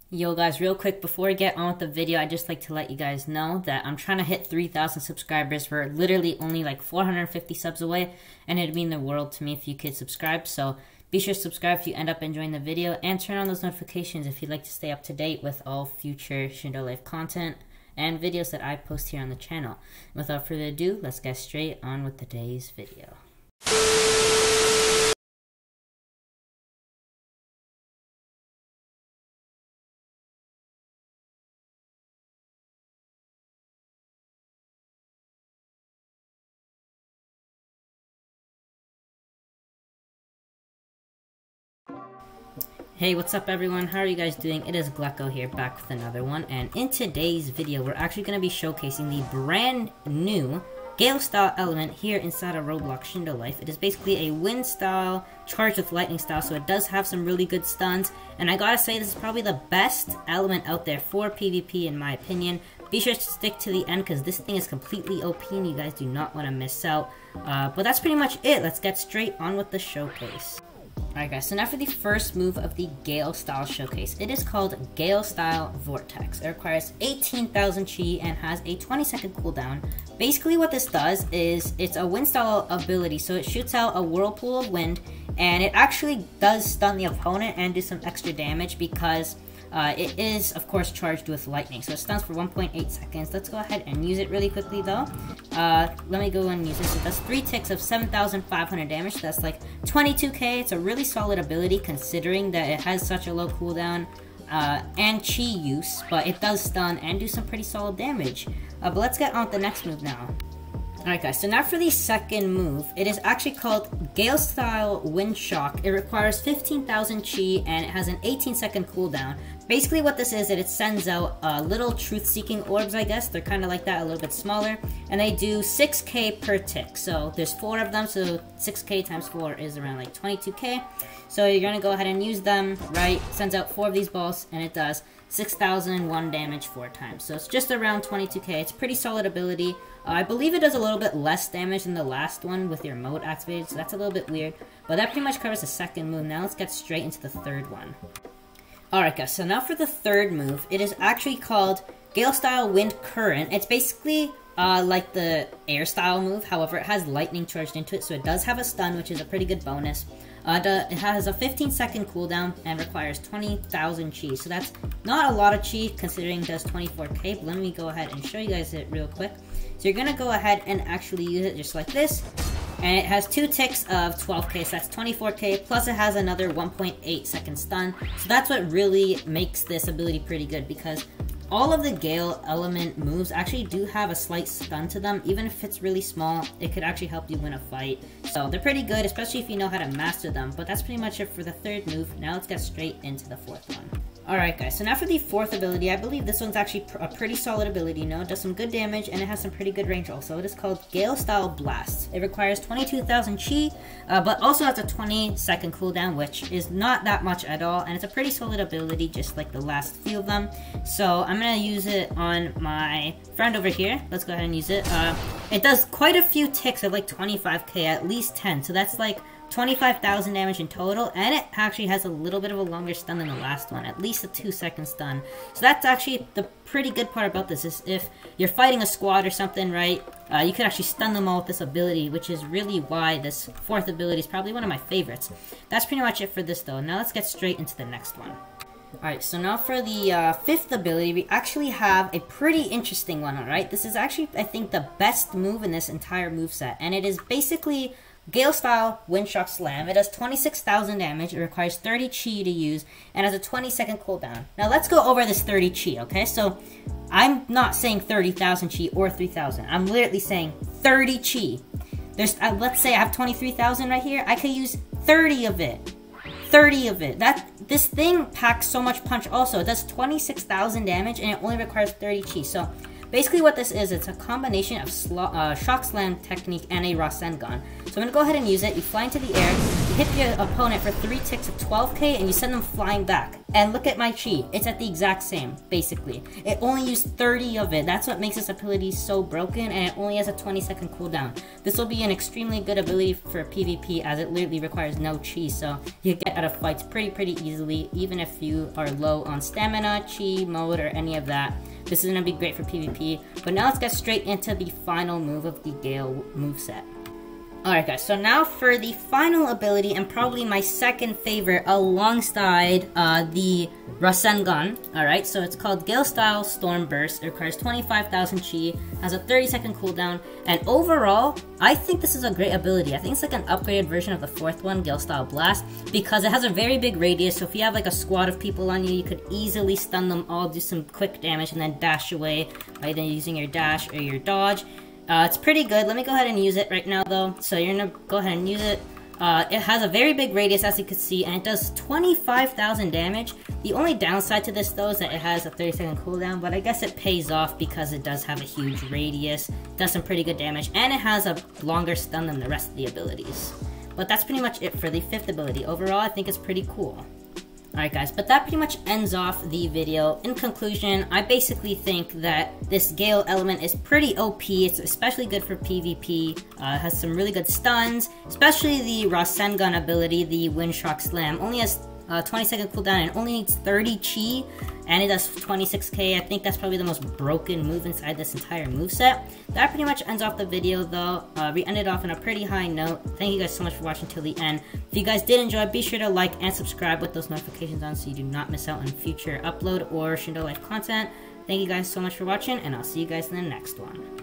Yo guys, real quick before we get on with the video, I'd just like to let you guys know that I'm trying to hit 3,000 subscribers. We're literally only like 450 subs away, and it'd mean the world to me if you could subscribe. So be sure to subscribe if you end up enjoying the video, and turn on those notifications if you'd like to stay up to date with all future Shindo Life content and videos that I post here on the channel. Without further ado, let's get straight on with today's video. Hey, what's up everyone? How are you guys doing? It is Glecko here, back with another one, and in today's video we're actually going to be showcasing the brand new Gale style element here inside of Roblox Shindo Life. It is basically a wind style charged with lightning style, so it does have some really good stuns, and I gotta say this is probably the best element out there for PvP in my opinion. Be sure to stick to the end because this thing is completely OP and you guys do not want to miss out. But that's pretty much it. Let's get straight on with the showcase. Alright guys, so now for the first move of the Gale style showcase. It is called Gale style Vortex. It requires 18,000 chi and has a 20-second cooldown. Basically what this does is it's a wind style ability, so it shoots out a whirlpool of wind, and it actually does stun the opponent and do some extra damage because it is, of course, charged with lightning. So it stuns for 1.8 seconds. Let's go ahead and use it really quickly, though. Let me go and use this. It does 3 ticks of 7,500 damage. So that's like 22k. It's a really solid ability considering that it has such a low cooldown and chi use. But it does stun and do some pretty solid damage. But let's get on with the next move now. Alright guys, so now for the second move, it is actually called Gale Style Wind Shock. It requires 15,000 chi and it has an 18-second cooldown. Basically what this is, it sends out little truth-seeking orbs, I guess. They're kind of like that, a little bit smaller. And they do 6k per tick. So there's 4 of them, so 6k times 4 is around like 22k. So you're going to go ahead and use them, right? Sends out 4 of these balls and it does 6,001 damage 4 times. So it's just around 22k. It's a pretty solid ability. I believe it does a little bit less damage than the last one with your mode activated, so that's a little bit weird. But that pretty much covers the second move. Now let's get straight into the third one. Alright guys, so now for the third move, it is actually called Gale Style Wind Current. It's basically like the air style move, however it has lightning charged into it, so it does have a stun, which is a pretty good bonus. It has a 15-second cooldown and requires 20,000 chi, so that's not a lot of chi considering it does 24k, but let me go ahead and show you guys it real quick. So you're going to go ahead and actually use it just like this, and it has 2 ticks of 12k, so that's 24k, plus it has another 1.8 second stun, so that's what really makes this ability pretty good, because all of the Gale element moves actually do have a slight stun to them. Even if it's really small, it could actually help you win a fight. So they're pretty good, especially if you know how to master them. But that's pretty much it for the third move. Now let's get straight into the fourth one. Alright guys, so now for the fourth ability, I believe this one's actually a pretty solid ability, you know, it does some good damage and it has some pretty good range also. It is called Gale Style Blast. It requires 22,000 chi, but also has a 20-second cooldown, which is not that much at all, and it's a pretty solid ability just like the last few of them. So I'm going to use it on my friend over here. Let's go ahead and use it. It does quite a few ticks of like 25k, at least 10, so that's like 25,000 damage in total, and it actually has a little bit of a longer stun than the last one, at least a 2-second stun. So that's actually the pretty good part about this, is if you're fighting a squad or something, right, you could actually stun them all with this ability, which is really why this fourth ability is probably one of my favorites. That's pretty much it for this though. Now let's get straight into the next one. Alright, so now for the fifth ability, we actually have a pretty interesting one, alright? This is actually, I think, the best move in this entire moveset, and it is basically Gale Style Wind Shock Slam. It does 26,000 damage, it requires 30 chi to use, and has a 20-second cooldown. Now let's go over this 30 chi, okay? So, I'm not saying 30,000 chi or 3,000. I'm literally saying 30 chi. There's, let's say I have 23,000 right here. I could use 30 of it. 30 of it. This thing packs so much punch also. It does 26,000 damage, and it only requires 30 chi. So, basically what this is, it's a combination of shock slam technique and a Rasen gun. So I'm going to go ahead and use it. You fly into the air, you hit your opponent for 3 ticks of 12k, and you send them flying back. and look at my chi. It's at the exact same, basically. It only used 30 of it. That's what makes this ability so broken, and it only has a 20-second cooldown. This will be an extremely good ability for PvP, as it literally requires no chi, so you get out of fights pretty easily, even if you are low on stamina, chi, mode, or any of that. This is going to be great for PvP. But now let's get straight into the final move of the Gale moveset. Alright guys, so now for the final ability, and probably my second favorite alongside the Rasengan. Alright, so it's called Gale Style Storm Burst. It requires 25,000 chi, has a 30-second cooldown, and overall, I think this is a great ability. I think it's like an upgraded version of the fourth one, Gale Style Blast, because it has a very big radius, so if you have like a squad of people on you, you could easily stun them all, do some quick damage, and then dash away by either using your dash or your dodge. It's pretty good. Let me go ahead and use it right now though. So you're gonna go ahead and use it. It has a very big radius, as you can see, and it does 25,000 damage. The only downside to this though is that it has a 30-second cooldown, but I guess it pays off because it does have a huge radius, does some pretty good damage, and it has a longer stun than the rest of the abilities. But that's pretty much it for the fifth ability. Overall, I think it's pretty cool. Alright guys, but that pretty much ends off the video. In conclusion, I basically think that this Gale element is pretty OP. It's especially good for PvP. It has some really good stuns, especially the Rasengan ability, the Wind Shock Slam. Only has 20-second cooldown and only needs 30 chi, and it does 26k. I think that's probably the most broken move inside this entire moveset. That pretty much ends off the video though. We ended off on a pretty high note. Thank you guys so much for watching till the end. If you guys did enjoy, be sure to like and subscribe with those notifications on so you do not miss out on future upload or Shindo Life content. Thank you guys so much for watching, and I'll see you guys in the next one.